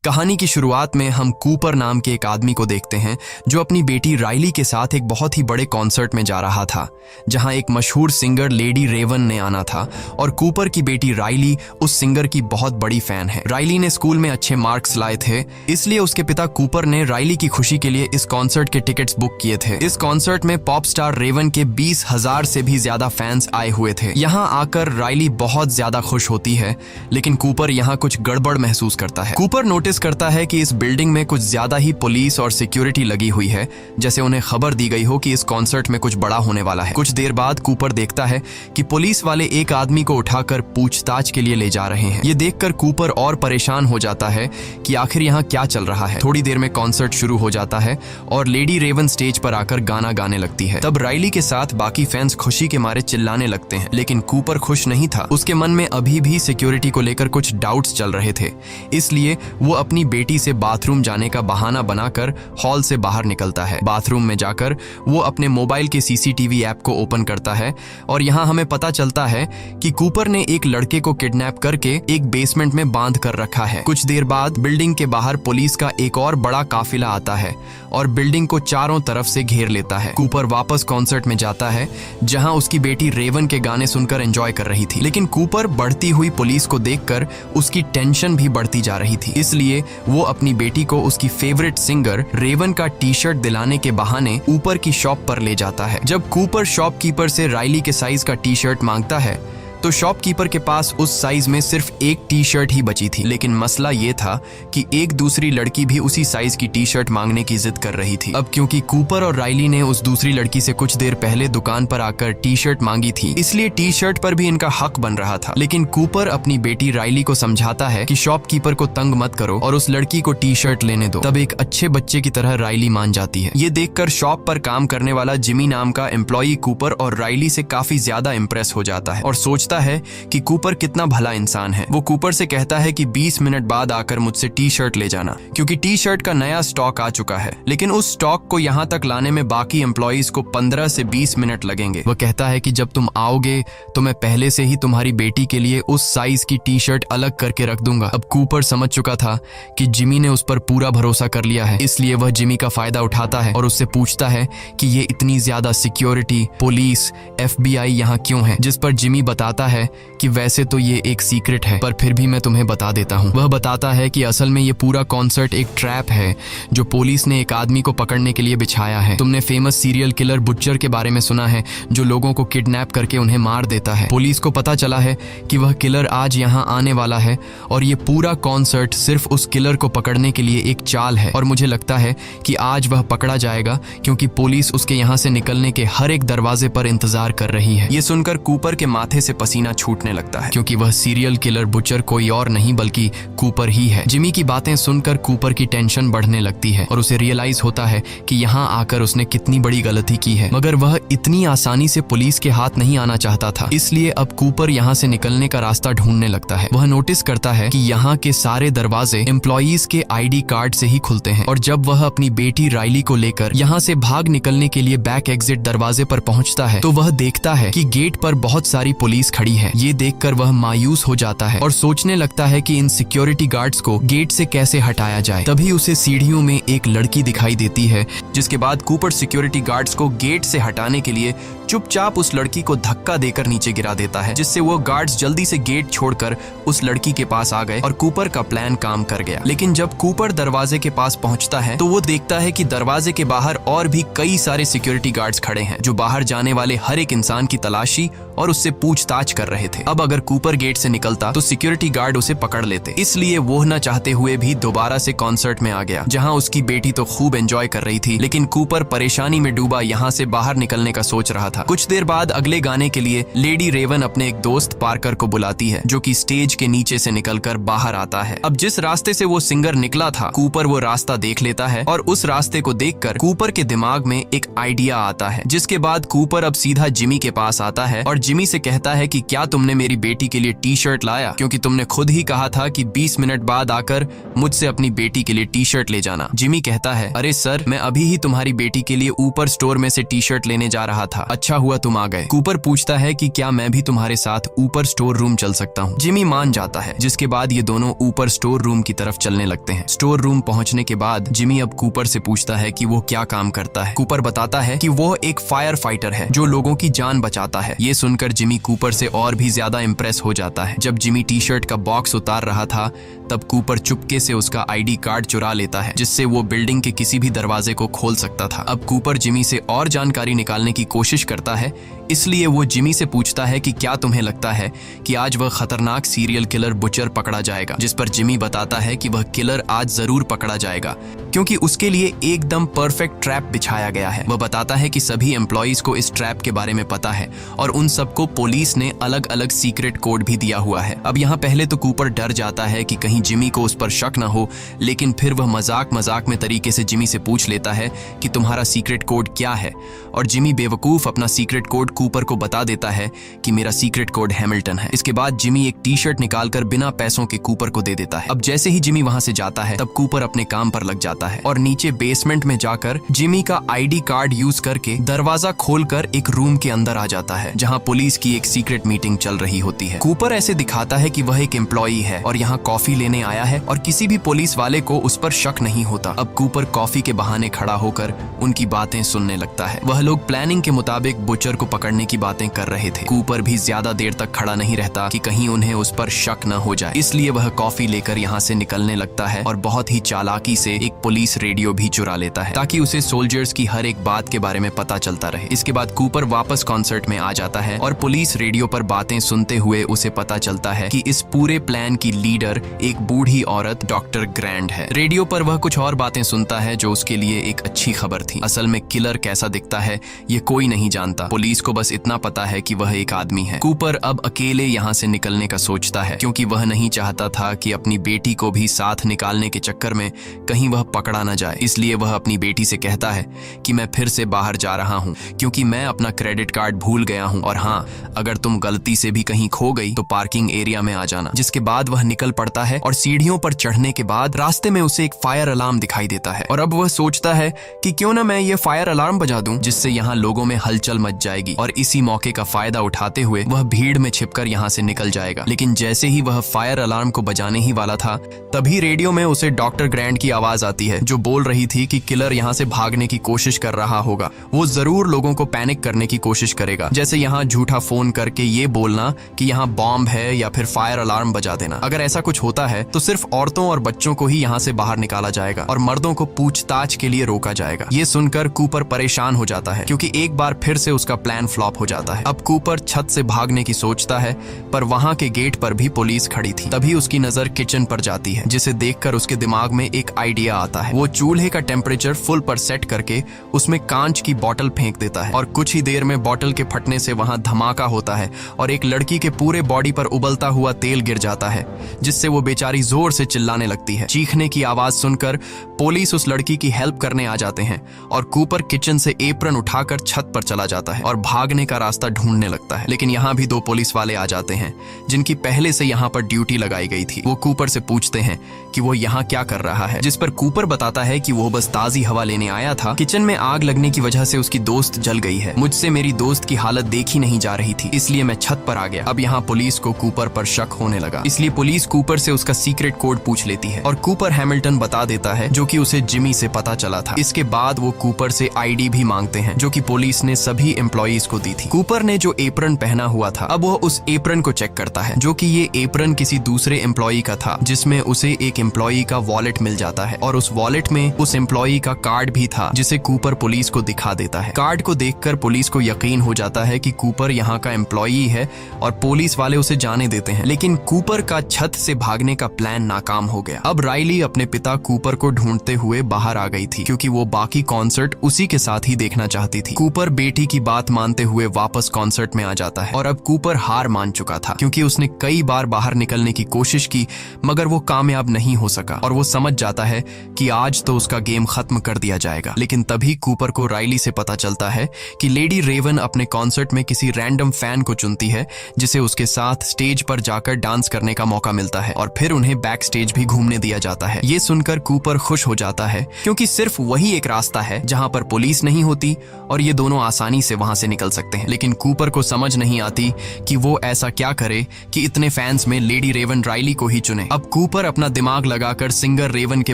कहानी की शुरुआत में हम कूपर नाम के एक आदमी को देखते हैं जो अपनी बेटी राइली के साथ एक बहुत ही बड़े कॉन्सर्ट में जा रहा था, जहां एक मशहूर सिंगर लेडी रेवन ने आना था और कूपर की बेटी राइली उस सिंगर की बहुत बड़ी फैन है। राइली ने स्कूल में अच्छे मार्क्स लाए थे, इसलिए उसके पिता कूपर ने राइली की खुशी के लिए इस कॉन्सर्ट के टिकट्स बुक किए थे। इस कॉन्सर्ट में पॉप स्टार रेवन के 20,000 से भी ज्यादा फैंस आए हुए थे। यहाँ आकर राइली बहुत ज्यादा खुश होती है, लेकिन कूपर यहाँ कुछ गड़बड़ महसूस करता है। कूपर नोटिस करता है कि इस बिल्डिंग में कुछ ज्यादा ही पुलिस और सिक्योरिटी लगी हुई है, जैसे उन्हें खबर दी गई हो कि इस कॉन्सर्ट में कुछ बड़ा होने वाला है। कुछ देर बाद कूपर देखता है कि पुलिस वाले एक आदमी को उठाकर पूछताछ के लिए ले जा रहे हैं। ये देखकर कूपर और परेशान हो जाता है कि आखिर यहाँ क्या चल रहा है। थोड़ी देर में कॉन्सर्ट शुरू हो जाता है और लेडी रेवन स्टेज पर आकर गाना गाने लगती है। तब राइली के साथ बाकी फैंस खुशी के मारे चिल्लाने लगते हैं, लेकिन कूपर खुश नहीं था। उसके मन में अभी भी सिक्योरिटी को लेकर कुछ डाउट्स चल रहे थे, इसलिए वो अपनी बेटी से बाथरूम जाने का बहाना बनाकर हॉल से बाहर निकलता है। बाथरूम में जाकर वो अपने मोबाइल के सीसीटीवी ऐप को ओपन करता है और यहाँ हमें पता चलता है कि कूपर ने एक लड़के को किडनैप करके एक बेसमेंट में बांध कर रखा है। कुछ देर बाद बिल्डिंग के बाहर पुलिस का एक और बड़ा काफिला आता है और बिल्डिंग को चारों तरफ से घेर लेता है। कूपर वापस कॉन्सर्ट में जाता है, जहाँ उसकी बेटी रेवन के गाने सुनकर एंजॉय कर रही थी, लेकिन कूपर बढ़ती हुई पुलिस को देखकर उसकी टेंशन भी बढ़ती जा रही थी। इसलिए वो अपनी बेटी को उसकी फेवरेट सिंगर रेवन का टी शर्ट दिलाने के बहाने ऊपर की शॉप पर ले जाता है। जब कूपर शॉपकीपर से राइली के साइज का टी शर्ट मांगता है तो शॉपकीपर के पास उस साइज में सिर्फ एक टी शर्ट ही बची थी, लेकिन मसला ये था कि एक दूसरी लड़की भी उसी साइज की टी शर्ट मांगने की जिद कर रही थी। अब क्योंकि कूपर और राइली ने उस दूसरी लड़की से कुछ देर पहले दुकान पर आकर टी शर्ट मांगी थी, इसलिए टी शर्ट पर भी इनका हक बन रहा था। लेकिन कूपर अपनी बेटी राइली को समझाता है कि शॉपकीपर को तंग मत करो और उस लड़की को टी शर्ट लेने दो। तब एक अच्छे बच्चे की तरह राइली मान जाती है। ये देखकर शॉप पर काम करने वाला जिमी नाम का एम्प्लॉई कूपर और राइली से काफी ज्यादा इम्प्रेस हो जाता है और सोचता है कि कूपर कितना भला इंसान है। वो कूपर से कहता है कि 20 मिनट बाद आकर मुझसे टी शर्ट ले जाना, क्योंकि टी शर्ट का नया स्टॉक आ चुका है। लेकिन उस स्टॉक को यहाँ तक लाने में बाकी एम्प्लॉइज को 15 से 20 मिनट लगेंगे। वह कहता है कि जब तुम आओगे तो मैं पहले से ही तुम्हारी बेटी के लिए उस साइज की टी शर्ट अलग करके रख दूंगा। अब कूपर समझ चुका था कि जिमी ने उस पर पूरा भरोसा कर लिया है, इसलिए वह जिमी का फायदा उठाता है और उससे पूछता है कि ये इतनी ज्यादा सिक्योरिटी, पुलिस, FBI यहाँ क्यों है, जिस पर जिमी बताता है कि वैसे तो ये एक सीक्रेट है, पर फिर भी मैं तुम्हें बता देता हूँ। वह बताता है कि असल में ये पूरा कॉन्सर्ट एक ट्रैप है जो पुलिस ने एक आदमी को पकड़ने के लिए बिछाया है। तुमने फेमस सीरियल किलर बुच्चर के बारे में सुना है, जो लोगों को किडनैप करके उन्हें मार देता है। पुलिस को पता चला है कि वह किलर आज यहाँ आने वाला है और ये पूरा कॉन्सर्ट सिर्फ उस किलर को पकड़ने के लिए एक चाल है, और मुझे लगता है कि आज वह पकड़ा जाएगा क्योंकि पुलिस उसके यहाँ से निकलने के हर एक दरवाजे पर इंतजार कर रही है। ये सुनकर कूपर के माथे से पसीना छूटने लगता है, क्योंकि वह सीरियल किलर बुचर कोई और नहीं बल्कि कूपर ही है। जिमी की बातें सुनकर कूपर की टेंशन बढ़ने लगती है और उसे रियलाइज होता है कि यहाँ आकर उसने कितनी बड़ी गलती की है, मगर वह इतनी आसानी से पुलिस के हाथ नहीं आना चाहता था। इसलिए अब कूपर यहाँ से निकलने का रास्ता ढूंढने लगता है। वह नोटिस करता है कि यहाँ के सारे दरवाजे एम्प्लॉइज के ID कार्ड से ही खुलते हैं, और जब वह अपनी बेटी राइली को लेकर यहाँ से भाग निकलने के लिए बैक एग्जिट दरवाजे पर पहुंचता है तो वह देखता है कि गेट पर बहुत सारी पुलिस खड़ी है। ये देखकर वह मायूस हो जाता है और सोचने लगता है कि इन सिक्योरिटी गार्ड्स को गेट से कैसे हटाया जाए। तभी उसे सीढ़ियों में एक लड़की दिखाई देती है, जिसके बाद कूपर सिक्योरिटी गार्ड्स को गेट से हटाने के लिए चुपचाप उस लड़की को धक्का देकर नीचे गिरा देता है, जिससे वो गार्ड्स जल्दी से गेट छोड़कर उस लड़की के पास आ गए और कूपर का प्लान काम कर गया। लेकिन जब कूपर दरवाजे के पास पहुंचता है तो वो देखता है कि दरवाजे के बाहर और भी कई सारे सिक्योरिटी गार्ड्स खड़े हैं, जो बाहर जाने वाले हर एक इंसान की तलाशी और उससे पूछताछ कर रहे थे। अब अगर कूपर गेट से निकलता तो सिक्योरिटी गार्ड उसे पकड़ लेते, इसलिए वो न चाहते हुए भी दोबारा से कॉन्सर्ट में आ गया, जहां उसकी बेटी तो खूब एंजॉय कर रही थी, लेकिन कूपर परेशानी में डूबा यहाँ से बाहर निकलने का सोच रहा था। कुछ देर बाद अगले गाने के लिए लेडी रेवन अपने एक दोस्त पार्कर को बुलाती है, जो कि स्टेज के नीचे से निकलकर बाहर आता है। अब जिस रास्ते से वो सिंगर निकला था, कूपर वो रास्ता देख लेता है और उस रास्ते को देखकर कूपर के दिमाग में एक आइडिया आता है, जिसके बाद कूपर अब सीधा जिमी के पास आता है और जिमी से कहता है कि क्या तुमने मेरी बेटी के लिए टी शर्ट लाया, क्योंकि तुमने खुद ही कहा था कि 20 मिनट बाद आकर मुझसे अपनी बेटी के लिए टी शर्ट ले जाना। जिमी कहता है, अरे सर, मैं अभी ही तुम्हारी बेटी के लिए ऊपर स्टोर में से टी शर्ट लेने जा रहा था। अच्छा हुआ तुम आ गए। कूपर पूछता है कि क्या मैं भी तुम्हारे साथ ऊपर स्टोर रूम चल सकता हूँ। जिमी मान जाता है, जिसके बाद ये दोनों ऊपर स्टोर रूम की तरफ चलने लगते हैं। स्टोर रूम पहुंचने के बाद जिमी अब कूपर से पूछता है कि वो क्या काम करता है। कूपर बताता है कि वो एक फायर फाइटर है जो लोगों की जान बचाता है। ये सुनकर जिमी कूपर से और भी ज्यादा इम्प्रेस हो जाता है। जब जिमी टी शर्ट का बॉक्स उतार रहा था तब कूपर चुपके से उसका आईडी कार्ड चुरा लेता है, जिससे वो बिल्डिंग के किसी भी दरवाजे को खोल सकता था। अब कूपर जिमी से और जानकारी निकालने की कोशिश करता है, इसलिए वो जिमी से पूछता है कि क्या तुम्हें लगता है कि आज वह खतरनाक सीरियल किलर बुचर पकड़ा जाएगा। जिस पर जिमी बताता है कि वह किलर आज जरूर पकड़ा जाएगा क्योंकि उसके लिए एकदम परफेक्ट ट्रैप बिछाया गया है। वह बताता है कि सभी एम्प्लॉइज को इस ट्रैप के बारे में पता है और उन सबको पुलिस ने अलग अलग सीक्रेट कोड भी दिया हुआ है। अब यहाँ पहले तो कूपर डर जाता है कि कहीं जिमी को उस पर शक न हो, लेकिन फिर वह मजाक में तरीके से जिमी से पूछ लेता है कि तुम्हारा सीक्रेट कोड क्या है, और जिमी बेवकूफ अपना सीक्रेट कोड कूपर को बता देता है कि मेरा सीक्रेट कोड हैमिल्टन है। इसके बाद जिमी एक टी शर्ट निकालकर बिना पैसों के कूपर को दे देता है। अब जैसे ही जिमी वहां से जाता है तब कूपर अपने काम पर लग जाता है और नीचे बेसमेंट में जाकर जिमी का आईडी कार्ड यूज करके दरवाजा खोलकर एक रूम के अंदर आ जाता है जहां पुलिस की एक सीक्रेट मीटिंग चल रही होती है। कूपर ऐसे दिखाता है कि वह एक एम्प्लॉई है और यहाँ कॉफी लेने आया है और किसी भी पुलिस वाले को उस पर शक नहीं होता। अब कूपर कॉफी के बहाने खड़ा होकर उनकी बातें सुनने लगता है। वह लोग प्लानिंग के मुताबिक बुचर को पकड़ने की बातें कर रहे थे। कूपर भी ज्यादा देर तक खड़ा नहीं रहता कि कहीं उन्हें उस पर शक न हो जाए, इसलिए वह कॉफी लेकर यहाँ से निकलने लगता है और बहुत ही चालाकी से एक पुलिस रेडियो भी चुरा लेता है ताकि उसे सोल्जर्स की हर एक बात के बारे में पता चलता रहे। इसके बाद कूपर वापस कॉन्सर्ट में आ जाता है और पुलिस रेडियो पर बातें सुनते हुए उसे पता चलता है कि इस पूरे प्लान की लीडर एक बूढ़ी औरत डॉक्टर ग्रैंड है। रेडियो पर वह कुछ और बातें सुनता है जो उसके लिए एक अच्छी खबर थी। असल में किलर कैसा दिखता है ये कोई नहीं जानता, पुलिस को बस इतना पता है कि वह एक आदमी है। कूपर अब अकेले यहाँ से निकलने का सोचता है क्योंकि वह नहीं चाहता था कि अपनी बेटी को भी साथ निकालने के चक्कर में कहीं वह पकड़ा न जाए। इसलिए वह अपनी बेटी से कहता है कि मैं फिर से बाहर जा रहा हूँ क्योंकि मैं अपना क्रेडिट कार्ड भूल गया हूँ, और हाँ, अगर तुम गलती से भी कहीं खो गई तो पार्किंग एरिया में आ जाना। जिसके बाद वह निकल पड़ता है और सीढ़ियों पर चढ़ने के बाद रास्ते में उसे एक फायर अलार्म दिखाई देता है और अब वह सोचता है कि क्यों ना मैं ये फायर अलार्म बजा दूं जिससे यहाँ लोगों में हलचल मच जाएगी, और इसी मौके का फायदा उठाते हुए वह भीड़ में छिपकर यहाँ से निकल जाएगा। लेकिन जैसे ही वह फायर अलार्म को बजाने ही वाला था तभी रेडियो में उसे डॉक्टर ग्रैंड की आवाज आती है जो बोल रही थी कि किलर यहाँ से भागने की कोशिश कर रहा होगा। वो जरूर लोगों को पैनिक करने की कोशिश करेगा, जैसे यहाँ झूठा फोन करके ये बोलना कि यहाँ बॉम्ब है या फिर फायर अलार्म बजा देना। अगर ऐसा कुछ होता है तो सिर्फ औरतों और बच्चों को ही यहाँ से बाहर निकाला जाएगा और मर्दों को पूछताछ के लिए रोका जाएगा। ये सुनकर कूपर परेशान हो जाता है क्योंकि एक बार फिर से उसका प्लान फ्लॉप हो जाता है। अब कूपर छत से भागने की सोचता है पर वहां के गेट पर भी पुलिस खड़ी थी। तभी उसकी नजर किचन पर जाती है जिसे देखकर उसके दिमाग में एक आइडिया आता है। वो चूल्हे का टेम्परेचर फुल पर सेट करके उसमें कांच की बोतल फेंक देता है और कुछ ही देर में बोतल के फटने से वहां धमाका होता है और एक लड़की के पूरे बॉडी पर उबलता हुआ तेल गिर जाता है, जिससे वो बेचारी जोर से चिल्लाने लगती है। चीखने की आवाज सुनकर पुलिस उस लड़की की हेल्प करने आ जाते हैं और कूपर किचन से एप्रन उठाकर छत पर चला जाता है और भागने का रास्ता ढूंढने लगता है। लेकिन यहाँ भी दो पुलिस वाले आ जाते हैं जिनकी पहले से यहाँ पर ड्यूटी लगाई गई थी। वो कूपर से पूछते हैं कि वो यहाँ क्या कर रहा है, जिस पर कूपर बताता है कि वो बस ताजी हवा लेने आया था। किचन में आग लगने की वजह से उसकी दोस्त जल गई है। मुझसे मेरी दोस्त की हालत देखी नहीं जा रही थी, इसलिए मैं छत पर आ गया। अब यहाँ पुलिस को कूपर पर शक होने लगा, इसलिए पुलिस कूपर से उसका सीक्रेट कोड पूछ लेती है और कूपर हैमिल्टन बता देता है जो कि उसे जिमी से पता चला था। इसके बाद वो कूपर से आईडी भी मांगते हैं जो कि पुलिस ने सभी एम्प्लॉइज को दी थी। कूपर ने जो एप्रन पहना हुआ था अब वो उस एप्रन को चेक करता है जो कि ये एप्रन किसी दूसरे एम्प्लॉई का था, जिसमें उसे एक एम्प्लॉई का वॉलेट मिल जाता है और उस वॉलेट में उस एम्प्लॉई का कार्ड भी था जिसे कूपर पुलिस को दिखा देता है। कार्ड को देखकर पुलिस को यकीन हो जाता है कि कूपर यहाँ का एम्प्लॉई है और पुलिस वाले उसे जाने देते हैं। लेकिन कूपर का छत से भागने का प्लान नाकाम हो गया। अब राइली अपने पिता कूपर को ढूंढते हुए बाहर आ गई थी क्योंकि वो बाकी कॉन्सर्ट उसी के साथ ही देखना चाहती थी। कूपर बेटी की बात मानते हुए वापस कॉन्सर्ट में आ जाता है और अब कूपर हार मान चुका था क्योंकि उसने कई बार बाहर निकलने की कोशिश की मगर वो कामयाब नहीं हो सका और वो समझ जाता है कि आज तो उसका गेम खत्म कर दिया जाएगा। लेकिन तभी कूपर को राइली से पता चलता है कि लेडी रेवन अपने कॉन्सर्ट में किसी रैंडम फैन को चुनती है जिसे उसके साथ स्टेज पर जाकर डांस करने का मौका मिलता है और फिर उन्हें बैक स्टेज भी घूमने दिया जाता है। ये सुनकर कूपर खुश हो जाता है क्योंकि सिर्फ वही एक रास्ता है जहां पर पुलिस नहीं होती और ये दोनों आसानी से वहां से निकल निकल सकते हैं। लेकिन कूपर को समझ नहीं आती कि वो ऐसा क्या करे कि इतने फैंस में लेडी रेवन राइली को ही चुने। अब कूपर अपना दिमाग लगाकर सिंगर रेवन के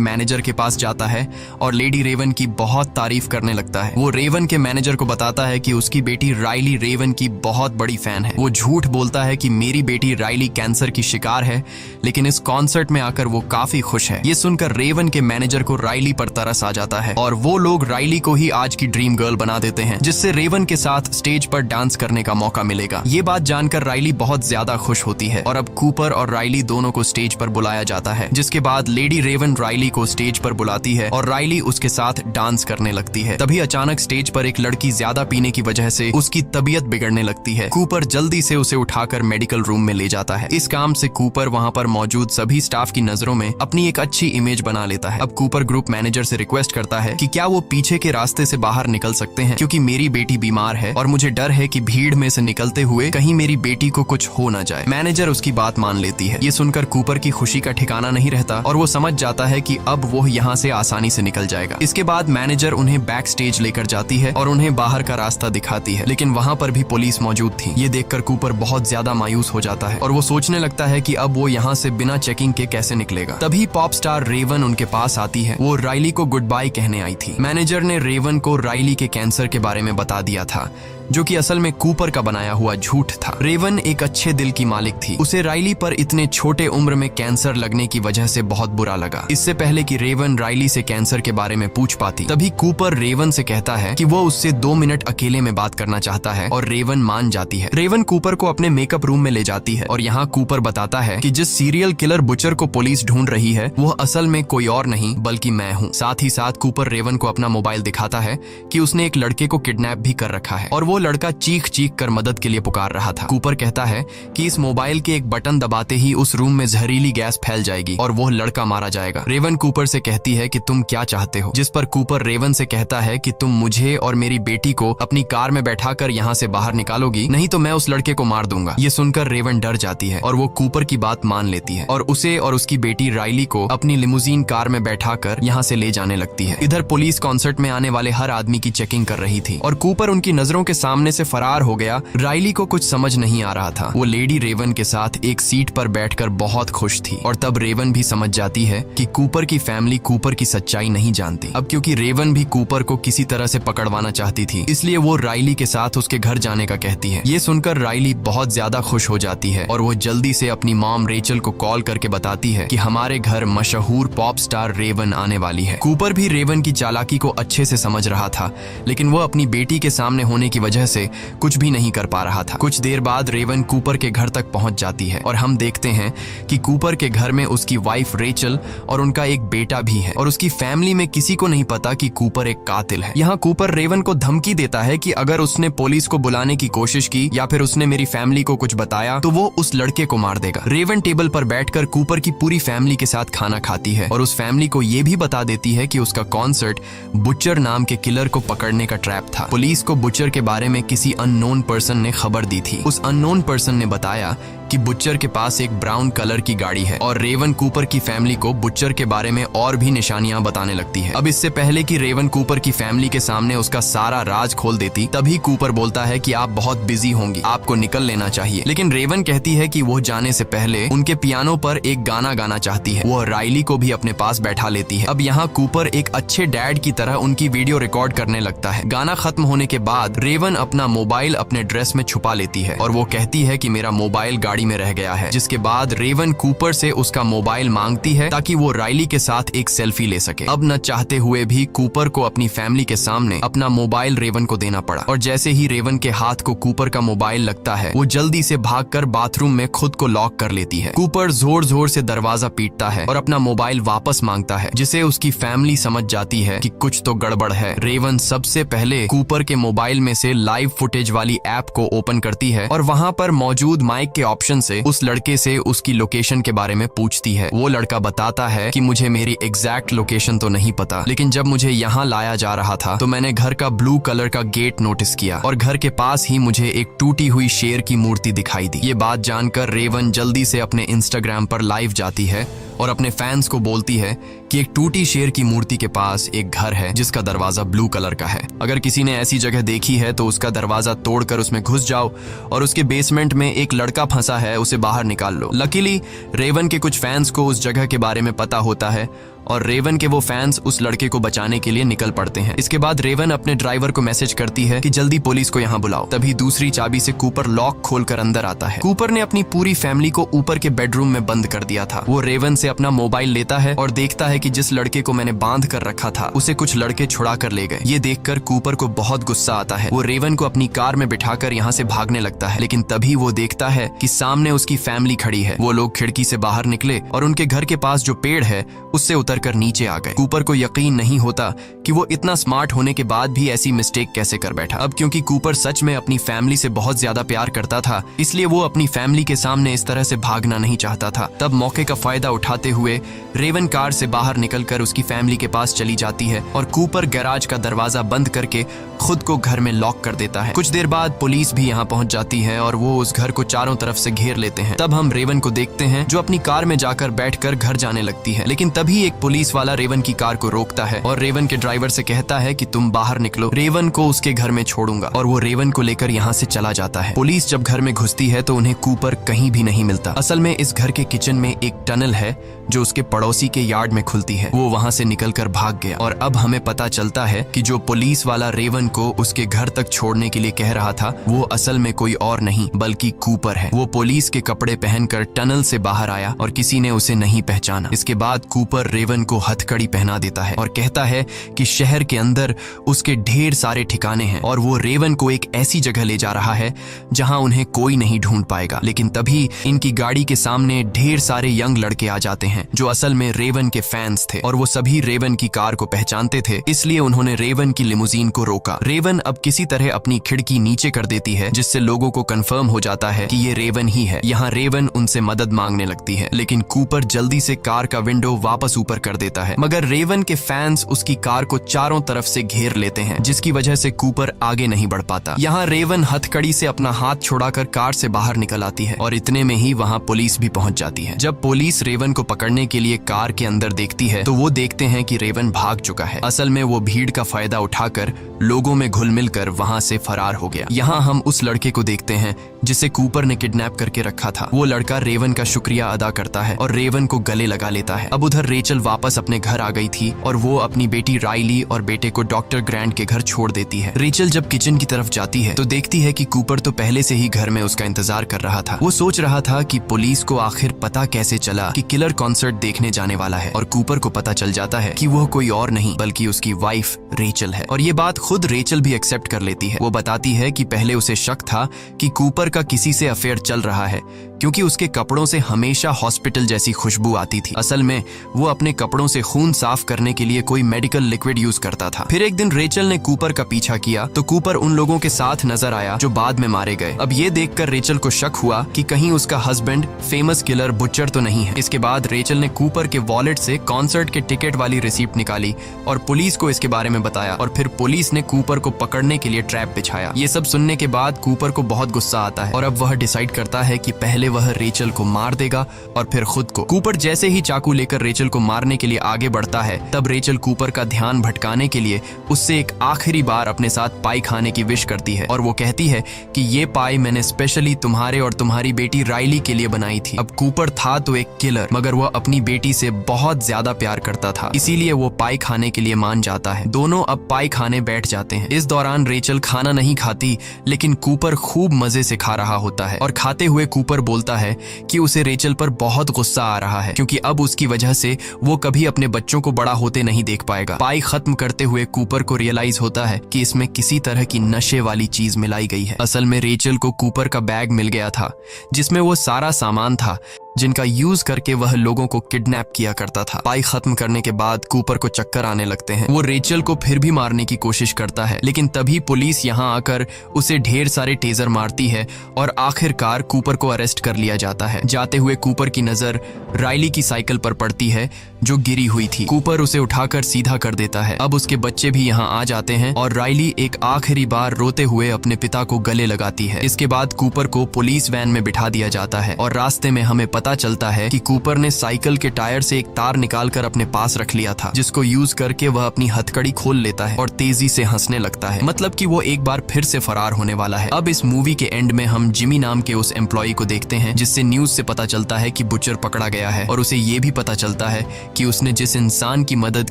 मैनेजर के पास जाता है और लेडी रेवन की बहुत तारीफ करने लगता है। वो रेवन के मैनेजर को बताता है कि उसकी बेटी राइली रेवन की बहुत बड़ी फैन है। वो झूठ बोलता है कि मेरी बेटी राइली कैंसर की शिकार है, लेकिन इस कॉन्सर्ट में आकर वो काफी खुश है। ये सुनकर रेवन के मैनेजर को राइली पर तरस आ जाता है और वो लोग राइली को ही आज की ड्रीम गर्ल बना देते हैं, जिससे रेवन के साथ स्टेज पर डांस करने का मौका मिलेगा। ये बात जानकर राइली बहुत ज्यादा खुश होती है और अब कूपर और राइली दोनों को स्टेज पर बुलाया जाता है, जिसके बाद लेडी रेवन राइली को स्टेज पर बुलाती है और राइली उसके साथ डांस करने लगती है। तभी अचानक स्टेज पर एक लड़की ज्यादा पीने की वजह से उसकी तबीयत बिगड़ने लगती है। कूपर जल्दी से उसे उठाकर मेडिकल रूम में ले जाता है। इस काम से कूपर वहाँ पर मौजूद सभी स्टाफ की नजरों में अपनी एक अच्छी इमेज बना लेता है। अब कूपर ग्रुप मैनेजर से रिक्वेस्ट करता है कि क्या वो पीछे के रास्ते से बाहर निकल सकते हैं, क्योंकि मेरी बेटी बीमार है और मुझे डर है कि भीड़ में से निकलते हुए कहीं मेरी बेटी को कुछ हो न जाए। मैनेजर उसकी बात मान लेती है। ये सुनकर कूपर की खुशी का ठिकाना नहीं रहता और वो समझ जाता है कि अब वो यहाँ से आसानी से निकल जाएगा। इसके बाद मैनेजर उन्हें बैक स्टेज लेकर जाती है और उन्हें बाहर का रास्ता दिखाती है, लेकिन वहाँ पर भी पुलिस मौजूद थी। ये देखकर कूपर बहुत ज्यादा मायूस हो जाता है और वो सोचने लगता है कि अब वो यहाँ से बिना चेकिंग के कैसे निकलेगा। तभी पॉप स्टार रेवन उनके पास आती है। वो राइली को गुड बाय कहने आई थी। मैनेजर ने रेवन को राइली के कैंसर के बारे में बता दिया था, जो कि असल में कूपर का बनाया हुआ झूठ था। रेवन एक अच्छे दिल की मालिक थी। उसे राइली पर इतने छोटे उम्र में कैंसर लगने की वजह से बहुत बुरा लगा। इससे पहले कि रेवन राइली से कैंसर के बारे में पूछ पाती, तभी कूपर रेवन से कहता है कि वो उससे 2 मिनट अकेले में बात करना चाहता है और रेवन मान जाती है। रेवन कूपर को अपने मेकअप रूम में ले जाती है और यहाँ कूपर बताता है कि जिस सीरियल किलर बुचर को पुलिस ढूंढ रही है वो असल में कोई और नहीं बल्कि मैं हूँ। साथ ही साथ कूपर रेवन को अपना मोबाइल दिखाता है कि उसने एक लड़के को किडनैप भी कर रखा है और वो लड़का चीख चीख कर मदद के लिए पुकार रहा था। कूपर कहता है कि इस मोबाइल के एक बटन दबाते ही उस रूम में जहरीली गैस फैल जाएगी और वो लड़का मारा जाएगा। रेवन कूपर से कहती है कि तुम क्या चाहते हो, जिस पर कूपर रेवन से कहता है कि तुम मुझे और मेरी बेटी को अपनी कार में बैठाकर यहाँ से बाहर निकालोगी, नहीं तो मैं उस लड़के को मार दूंगा। ये सुनकर रेवन डर जाती है और वो कूपर की बात मान लेती है और उसे और उसकी बेटी राइली को अपनी लिमुजीन कार में बैठाकर यहाँ से ले जाने लगती है। इधर पुलिस कॉन्सर्ट में आने वाले हर आदमी की चेकिंग कर रही थी और कूपर उनकी नजरों के सामने से फरार हो गया। राइली को कुछ समझ नहीं आ रहा था। वो लेडी रेवन के साथ एक सीट पर बैठकर बहुत खुश थी और तब रेवन भी समझ जाती है कि कूपर की फैमिली कूपर की सच्चाई नहीं जानती। अब क्योंकि रेवन भी कूपर को किसी तरह से पकड़वाना चाहती थी, इसलिए वो राइली के साथ उसके घर जाने का कहती है। ये सुनकर राइली बहुत ज्यादा खुश हो जाती है और वो जल्दी से अपनी मॉम रेचल को कॉल करके बताती है कि हमारे घर मशहूर पॉप स्टार रेवन आने वाली है। कूपर भी रेवन की चालाकी को अच्छे से समझ रहा था, लेकिन वो अपनी बेटी के सामने होने की वजह से कुछ भी नहीं कर पा रहा था। कुछ देर बाद रेवन कूपर के घर तक पहुंच जाती है और हम देखते हैं कि कूपर के घर में उसकी वाइफ रेचल और उनका एक बेटा भी है और उसकी फैमिली में किसी को नहीं पता कि कूपर एक कातिल है। यहाँ कूपर रेवन को धमकी देता है कि अगर उसने पुलिस को बुलाने की कोशिश की या फिर उसने मेरी फैमिली को कुछ बताया तो वो उस लड़के को मार देगा। रेवन टेबल पर बैठकर कूपर की पूरी फैमिली के साथ खाना खाती है और उस फैमिली को ये भी बता देती है कि उसका कॉन्सर्ट बुचर नाम के किलर को पकड़ने का ट्रैप था। पुलिस को बुचर के बारे में किसी अननोन पर्सन ने खबर दी थी। उस अननोन पर्सन ने बताया कि बुचर के पास एक ब्राउन कलर की गाड़ी है और रेवन कूपर की फैमिली को बुचर के बारे में और भी निशानियां बताने लगती है। अब इससे पहले कि रेवन कूपर की फैमिली के सामने उसका सारा राज खोल देती, तभी कूपर बोलता है कि आप बहुत बिजी होंगी, आपको निकल लेना चाहिए। लेकिन रेवन कहती है कि वो जाने से पहले उनके पियानो पर एक गाना गाना चाहती है। वो राइली को भी अपने पास बैठा लेती है। अब यहाँ कूपर एक अच्छे डैड की तरह उनकी वीडियो रिकॉर्ड करने लगता है। गाना खत्म होने के बाद रेवन अपना मोबाइल अपने ड्रेस में छुपा लेती है और वो कहती है कि मेरा मोबाइल गाड़ी में रह गया है, जिसके बाद रेवन कूपर से उसका मोबाइल मांगती है ताकि वो राइली के साथ एक सेल्फी ले सके। अब न चाहते हुए भी कूपर को अपनी फैमिली के सामने अपना मोबाइल रेवन को देना पड़ा और जैसे ही रेवन के हाथ को कूपर का मोबाइल लगता है वो जल्दी से भागकर बाथरूम में खुद को लॉक कर लेती है। कूपर जोर जोर से दरवाजा पीटता है और अपना मोबाइल वापस मांगता है, जिसे उसकी फैमिली समझ जाती है कि कुछ तो गड़बड़ है। रेवन सबसे पहले कूपर के मोबाइल में से लाइव फुटेज वाली ऐप को ओपन करती है और वहाँ पर मौजूद माइक के ऑप्शन से उस लड़के से उसकी लोकेशन के बारे में पूछती है। वो लड़का बताता है कि मुझे मेरी एग्जैक्ट लोकेशन तो नहीं पता, लेकिन जब मुझे यहाँ लाया जा रहा था तो मैंने घर का ब्लू कलर का गेट नोटिस किया और घर के पास ही मुझे एक टूटी हुई शेर की मूर्ति दिखाई दी। ये बात जानकर रेवन जल्दी से अपने इंस्टाग्राम पर लाइव जाती है और अपने फैंस को बोलती है कि एक टूटी शेर की मूर्ति के पास एक घर है जिसका दरवाजा ब्लू कलर का है। अगर किसी ने ऐसी जगह देखी है तो उसका दरवाजा तोड़कर उसमें घुस जाओ और उसके बेसमेंट में एक लड़का फंसा है, उसे बाहर निकाल लो। लकीली रेवन के कुछ फैंस को उस जगह के बारे में पता होता है और रेवन के वो फैंस उस लड़के को बचाने के लिए निकल पड़ते हैं। इसके बाद रेवन अपने ड्राइवर को मैसेज करती है कि जल्दी पुलिस को यहाँ बुलाओ। तभी दूसरी चाबी से कूपर लॉक खोलकर अंदर आता है। कूपर ने अपनी पूरी फैमिली को ऊपर के बेडरूम में बंद कर दिया था। वो रेवन से अपना मोबाइल लेता है और देखता है कि जिस लड़के को मैंने बांध कर रखा था उसे कुछ लड़के छुड़ा कर ले गए। ये देखकर कूपर को बहुत गुस्सा आता है। वो रेवन को अपनी कार में बिठाकर यहाँ से भागने लगता है, लेकिन तभी वो देखता है कि सामने उसकी फैमिली खड़ी है। वो लोग खिड़की से बाहर निकले और उनके घर के पास जो पेड़ है उससे उतरकर नीचे आ गए। कूपर को यकीन नहीं होता कि वो इतना स्मार्ट होने के बाद भी ऐसी मिस्टेक कैसे कर बैठा। अब क्योंकि कूपर सच में अपनी फैमिली से बहुत ज्यादा प्यार करता था, इसलिए वो अपनी फैमिली के सामने इस तरह से भागना नहीं चाहता था। तब मौके का फायदा उठाते हुए रेवन कार से बाहर निकलकर उसकी फैमिली के पास चली जाती है और कूपर गैराज का दरवाजा बंद करके खुद को घर में लॉक कर देता है। कुछ देर बाद पुलिस भी यहाँ पहुंच जाती है और वो उस घर को चारों तरफ से घेर लेते हैं। तब हम रेवन को देखते हैं जो अपनी कार में जाकर बैठकर घर जाने लगती है, लेकिन तभी एक पुलिस वाला रेवन की कार को रोकता है और रेवन के ड्राइवर से कहता है कि तुम बाहर निकलो, रेवन को उसके घर में छोड़ूंगा। और वो रेवन को लेकर यहाँ से चला जाता है। पुलिस जब घर में घुसती है तो उन्हें कूपर कहीं भी नहीं मिलता। असल में इस घर के किचन में एक टनल है जो उसके पड़ोसी के यार्ड में खुलती है। वो वहाँ से निकलकर भाग गया और अब हमें पता चलता है कि जो पुलिस वाला रेवन को उसके घर तक छोड़ने के लिए कह रहा था वो असल में कोई और नहीं बल्कि कूपर है। वो पुलिस के कपड़े पहनकर टनल से बाहर आया और किसी ने उसे नहीं पहचाना। इसके बाद कूपर रेवन को हथकड़ी पहना देता है और कहता है कि शहर के अंदर उसके ढेर सारे ठिकाने हैं और वो रेवन को एक ऐसी जगह ले जा रहा है जहां उन्हें कोई नहीं ढूंढ पाएगा। लेकिन तभी इनकी गाड़ी के सामने ढेर सारे यंग लड़के आ जाते हैं जो असल में रेवन के फैंस थे और वो सभी रेवन की कार को पहचानते थे, इसलिए उन्होंने रेवन की लिमुजीन को रोका। रेवन अब किसी तरह अपनी खिड़की नीचे कर देती है जिससे लोगों को कंफर्म हो जाता है कि ये रेवन ही है। यहाँ रेवन उनसे मदद मांगने लगती है, लेकिन कूपर जल्दी से कार का विंडो वापस ऊपर कर देता है। मगर रेवन के फैंस उसकी कार को चारों तरफ से घेर लेते हैं जिसकी वजह से कूपर आगे नहीं बढ़ पाता। यहाँ रेवन हथकड़ी से अपना हाथ छुड़ाकर कार से बाहर निकल आती है और इतने में ही वहाँ पुलिस भी पहुंच जाती है। जब पुलिस रेवन को पकड़ने के लिए कार के अंदर देखती है तो वो देखते हैं कि रेवन भाग चुका है। असल में वो भीड़ का फायदा उठाकर लोगों में घुल मिल कर वहाँ से फरार हो गया। यहाँ हम उस लड़के को देखते हैं जिसे कूपर ने किडनैप करके रखा था। वो लड़का रेवन का शुक्रिया अदा करता है और रेवन को गले लगा लेता है। अब उधर रेचल वापस अपने घर आ गई थी और वो अपनी बेटी राइली और बेटे को डॉक्टर ग्रैंट के घर छोड़ देती है। रेचल जब किचन की तरफ जाती है तो देखती है कि कूपर तो पहले से ही घर में उसका इंतजार कर रहा था। वो सोच रहा था कि पुलिस को आखिर पता कैसे चला कि किलर कॉन्सर्ट देखने जाने वाला है और कूपर को पता चल जाता है कि वो कोई और नहीं बल्कि उसकी वाइफ रेचल है। और ये बात खुद रेचल भी एक्सेप्ट कर लेती है। वो बताती है कि पहले उसे शक था कि कूपर का किसी से अफेयर चल रहा है क्योंकि उसके कपड़ों से हमेशा हॉस्पिटल जैसी खुशबू आती थी। असल में वो अपने कपड़ों से खून साफ करने के लिए कोई मेडिकल लिक्विड यूज करता था। फिर एक दिन रेचल ने कूपर का पीछा किया तो कूपर उन लोगों के साथ नजर आया जो बाद में मारे गए। अब ये देखकर रेचल को शक हुआ कि कहीं उसका हस्बैंड फेमस किलर बुचर तो नहीं है। इसके बाद रेचल ने कूपर के वॉलेट से कॉन्सर्ट के टिकट वाली रिसीप्ट निकाली और पुलिस को इसके बारे में बताया और फिर पुलिस ने कूपर को पकड़ने के लिए ट्रैप बिछाया। ये सब सुनने के बाद कूपर को बहुत गुस्सा आता है और अब वह डिसाइड करता है कि पहले वह रेचल को मार देगा और फिर खुद को। कूपर जैसे ही चाकू लेकर रेचल को मारने के लिए आगे बढ़ता है तब रेचल कूपर का ध्यान भटकाने के लिए उससे एक आखिरी बार अपने साथ पाई खाने की विश करती है और वो कहती है कि ये पाई मैंने स्पेशली तुम्हारे और तुम्हारी बेटी राइली के लिए बनाई थी। अब कूपर था तो एक किलर, मगर वह अपनी बेटी से बहुत ज्यादा प्यार करता था, इसीलिए वो पाई खाने के लिए मान जाता है। दोनों अब पाई खाने बैठ जाते हैं। इस दौरान रेचल खाना नहीं खाती लेकिन कूपर खूब मजे से खा रहा होता है और खाते हुए कूपर बोलता है कि उसे रेचल पर बहुत गुस्सा आ रहा है क्योंकि अब उसकी वजह से वो कभी अपने बच्चों को बड़ा होते नहीं देख पाएगा। पाई खत्म करते हुए कूपर को रियलाइज होता है कि इसमें किसी तरह की नशे वाली चीज मिलाई गई है। असल में रेचल को कूपर का बैग मिल गया था जिसमें वो सारा सामान था जिनका यूज करके वह लोगों को किडनैप किया करता था। पाई खत्म करने के बाद कूपर को चक्कर आने लगते हैं। वो रेचल को फिर भी मारने की कोशिश करता है लेकिन तभी पुलिस यहाँ आकर उसे ढेर सारे टेजर मारती है और आखिरकार कूपर को अरेस्ट कर लिया जाता है। जाते हुए कूपर की नजर राइली की साइकिल पर पड़ती है जो गिरी हुई थी। कूपर उसे उठाकर सीधा कर देता है। अब उसके बच्चे भी यहाँ आ जाते हैं और राइली एक आखिरी बार रोते हुए अपने पिता को गले लगाती है। इसके बाद कूपर को पुलिस वैन में बिठा दिया जाता है और रास्ते में हमें पता चलता है कि कूपर ने साइकिल के टायर से एक तार निकालकर अपने पास रख लिया था, जिसको यूज करके वह अपनी हथकड़ी खोल लेता है और तेजी से हंसने लगता है, मतलब कि वो एक बार फिर से फरार होने वाला है। अब इस मूवी के एंड में हम जिमी नाम के उस एम्प्लॉय को देखते हैं जिससे न्यूज से पता चलता है कि बुचर पकड़ा गया है और उसे ये भी पता चलता है कि उसने जिस इंसान की मदद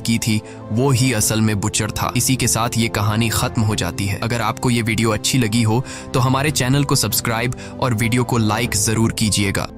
की थी वो ही असल में बुचर था। इसी के साथ ये कहानी खत्म हो जाती है। अगर आपको ये वीडियो अच्छी लगी हो तो हमारे चैनल को सब्सक्राइब और वीडियो को लाइक जरूर कीजिएगा।